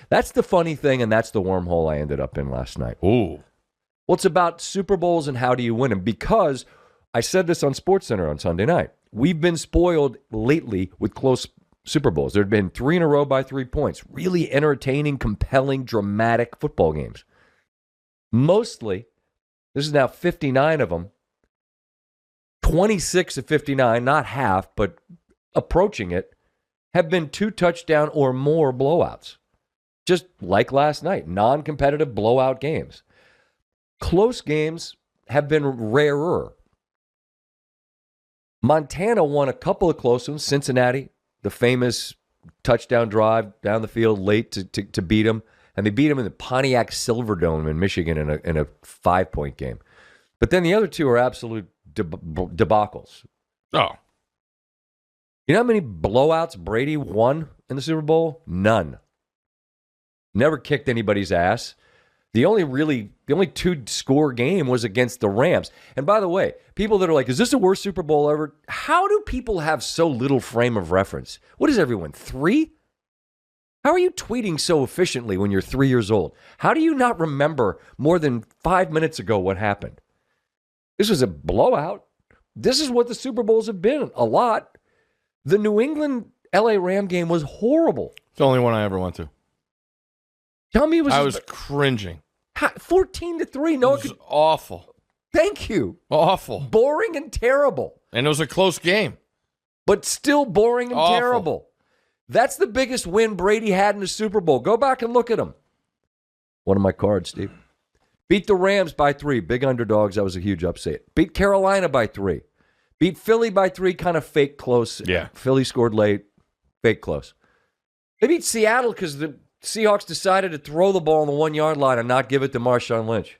That's the funny thing, and that's the wormhole I ended up in last night. Ooh. Well, it's about Super Bowls and how do you win them, because I said this on SportsCenter on Sunday night. We've been spoiled lately with close Super Bowls. There have been 3 in a row by 3 points. Really entertaining, compelling, dramatic football games. Mostly, this is now 59 of them, 26 of 59, not half, but approaching it, have been 2 touchdown or more blowouts. Just like last night, non-competitive blowout games. Close games have been rarer. Montana won a couple of close ones. Cincinnati, the famous touchdown drive down the field late to beat them. And they beat them in the Pontiac Silverdome in Michigan in a 5-point game. But then the other 2 are absolute debacles. Oh. You know how many blowouts Brady won in the Super Bowl? None. Never kicked anybody's ass. The only 2-score game was against the Rams. And by the way, people that are like, is this the worst Super Bowl ever? How do people have so little frame of reference? What is everyone, 3? How are you tweeting so efficiently when you're 3 years old? How do you not remember more than 5 minutes ago what happened? This was a blowout. This is what the Super Bowls have been, a lot. The New England-LA Ram game was horrible. It's the only one I ever went to. Tell me I was cringing. 14-3. No, it was awful. Thank you. Awful. Boring and terrible. And it was a close game. But still boring and Awful. terrible. That's the biggest win Brady had in the Super Bowl. Go back and look at him. One of my cards, Steve. Beat the Rams by 3. Big underdogs. That was a huge upset. Beat Carolina by 3. Beat Philly by 3. Kind of fake close. Yeah. Philly scored late. Fake close. They beat Seattle because the Seahawks decided to throw the ball on the 1-yard line and not give it to Marshawn Lynch.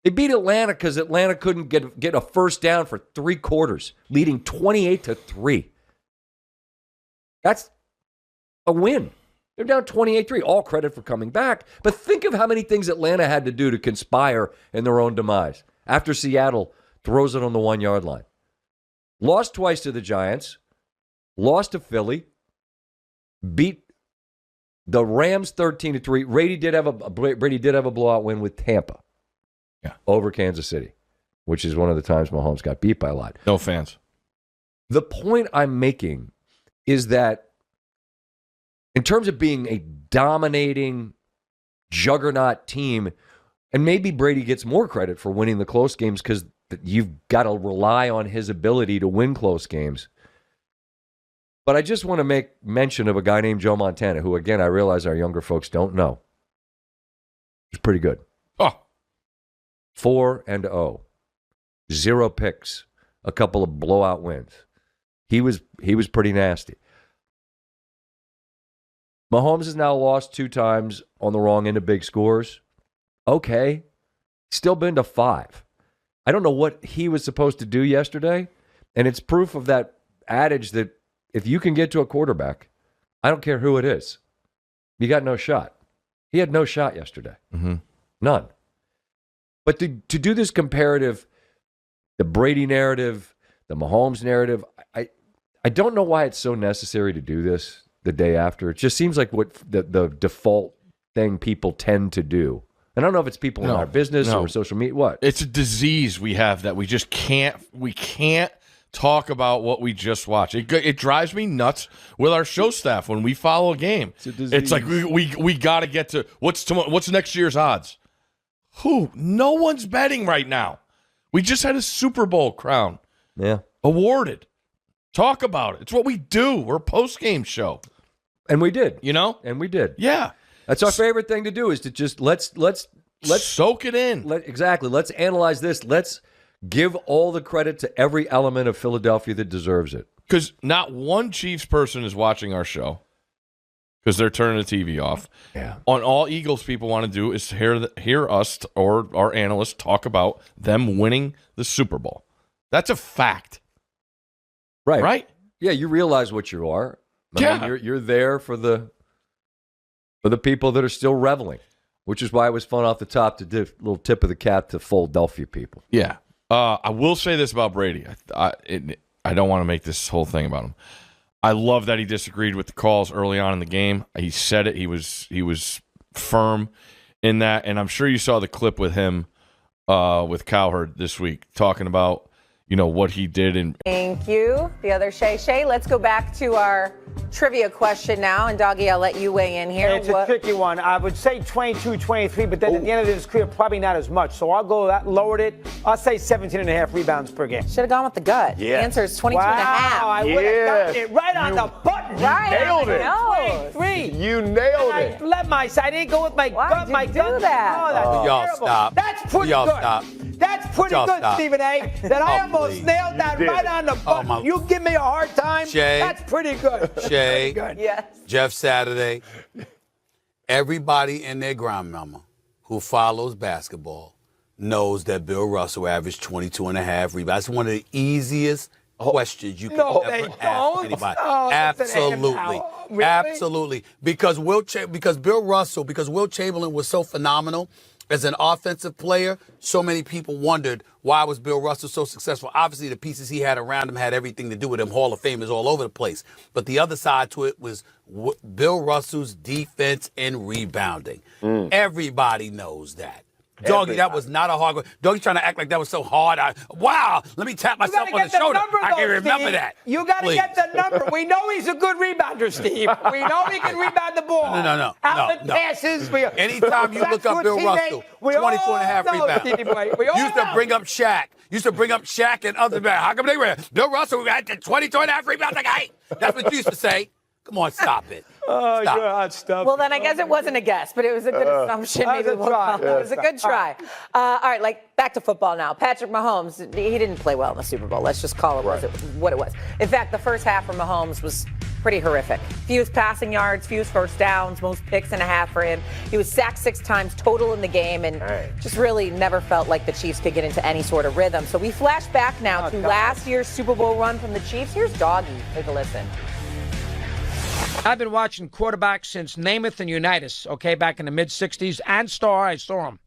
They beat Atlanta because Atlanta couldn't get a first down for 3 quarters, leading 28-3. That's a win. They're down 28-3. All credit for coming back. But think of how many things Atlanta had to do to conspire in their own demise after Seattle throws it on the 1-yard line. Lost twice to the Giants. Lost to Philly. Beat the Rams 13-3. Brady did have a blowout win with Tampa. Yeah. Over Kansas City, which is one of the times Mahomes got beat by a lot. No fans. The point I'm making is that in terms of being a dominating juggernaut team, and maybe Brady gets more credit for winning the close games because you've got to rely on his ability to win close games. But I just want to make mention of a guy named Joe Montana, who, again, I realize our younger folks don't know. He's pretty good. Oh. 4-0. 0 picks. A couple of blowout wins. He was pretty nasty. Mahomes has now lost 2 times on the wrong end of big scores. Okay. Still been to 5. I don't know what he was supposed to do yesterday, and it's proof of that adage that if you can get to a quarterback, I don't care who it is, you got no shot. He had no shot yesterday. Mm-hmm. None. But to do this comparative, the Brady narrative, the Mahomes narrative, I don't know why it's so necessary to do this the day after. It just seems like what the default thing people tend to do. I don't know if it's people in our business or social media. What? It's a disease we have that we just can't talk about what we just watched. It drives me nuts with our show staff when we follow a game. It's like we got to get to what's next year's odds. No one's betting right now. We just had a Super Bowl crown awarded. Talk about it. It's what we do. We're a post-game show. And we did. You know? And we did. Yeah. That's our favorite thing to do is to just let's soak it in. Exactly. Let's analyze this. Let's give all the credit to every element of Philadelphia that deserves it. Because not one Chiefs person is watching our show because they're turning the TV off. Yeah. On all Eagles people want to do is hear us or our analysts talk about them winning the Super Bowl. That's a fact. Right. Right? Yeah, you realize what you are. I mean, you're there for the people that are still reveling, which is why it was fun off the top to do a little tip of the cap to Philadelphia people. Yeah. I will say this about Brady. I don't want to make this whole thing about him. I love that he disagreed with the calls early on in the game. He said it. He was firm in that, and I'm sure you saw the clip with him with Cowherd this week talking about what he did. And thank you, the other Shay. Let's go back to our trivia question now, and Doggy, I'll let you weigh in here. It's a tricky one. I would say 22, 23, but then at the end of his career, probably not as much. So I'll go that, lowered it. I'll say 17.5 rebounds per game. Should have gone with the gut. Yeah. The answer is 22 and a half. I would have gotten it right on the button. Right. Nailed it. 23. You nailed I it. left my side. I didn't go with my gut. Why'd you do that? Oh, that's Y'all terrible. stop. That's pretty Y'all good. stop. That's pretty Y'all good, stop. Stephen A. That I almost please. nailed that did. right on the button. You give me a hard time. Shay. That's pretty good. Shay. Good. Yes. Jeff Saturday, everybody and their grandmama who follows basketball knows that Bill Russell averaged 22 and a half rebounds. That's one of the easiest questions you can No, ever they ask don't. anybody. Oh, that's an Absolutely. A&M. Really? Absolutely. Because Will Chamberlain was so phenomenal as an offensive player, so many people wondered why was Bill Russell so successful. Obviously, the pieces he had around him had everything to do with him. Hall of Famers all over the place. But the other side to it was Bill Russell's defense and rebounding. Everybody knows that. Doggy, that was not a hard one. Doggy's trying to act like that was so hard. Wow, let me tap myself on the shoulder. I can remember that. You got to get the number. We know he's a good rebounder, Steve. We know he can rebound the ball. No. Outlet passes. Anytime you look up Bill Russell, 22 and a half rebounds. Used to bring up Shaq and other men. How come they were? Bill Russell had 22 and a half rebounds. Like, hey, that's what you used to say. Come on, stop it. Oh, Stop. you're hot stuff. Well, then I guess it wasn't a guess, but it was a good assumption. Maybe It was a good try. All right, back to football now. Patrick Mahomes, he didn't play well in the Super Bowl. Let's just call it what it was. In fact, the first half for Mahomes was pretty horrific. Fewest passing yards, fewest first downs, most picks and a half for him. He was sacked 6 times total in the game and just really never felt like the Chiefs could get into any sort of rhythm. So we flash back now to last year's Super Bowl run from the Chiefs. Here's Doggy. Take a listen. I've been watching quarterbacks since Namath and Unitas, back in the mid-'60s. And Starr, I saw him.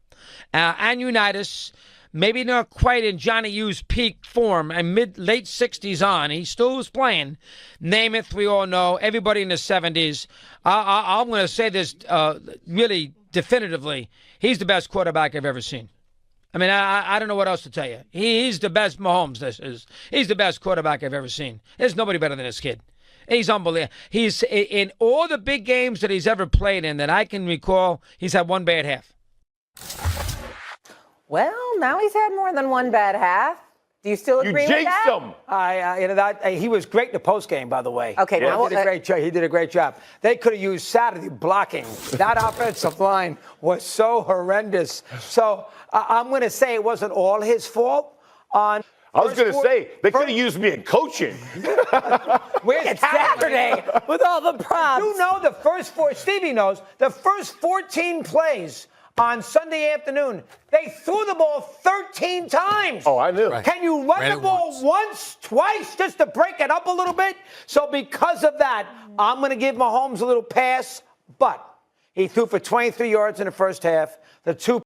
And Unitas, maybe not quite in Johnny U's peak form, and late 60s on. He still was playing. Namath, we all know. Everybody in the 70s. I'm going to say this really definitively. He's the best quarterback I've ever seen. I mean, I don't know what else to tell you. He's the best Mahomes. He's the best quarterback I've ever seen. There's nobody better than this kid. He's unbelievable. He's in all the big games that he's ever played in that I can recall, he's had one bad half. Well, now he's had more than one bad half. Do you still agree with that? You jinxed him. He was great in the postgame, by the way. Okay, now He did a great job. They could have used Saturday blocking. That offensive line was so horrendous. So I'm going to say it wasn't all his fault. I was going to say, they could have used me in coaching. Where's Saturday with all the props. You know Stevie knows, the first 14 plays on Sunday afternoon, they threw the ball 13 times. Oh, I knew. Right. Can you run the ball once, twice, just to break it up a little bit? So because of that, I'm going to give Mahomes a little pass, but he threw for 23 yards in the first half. The 2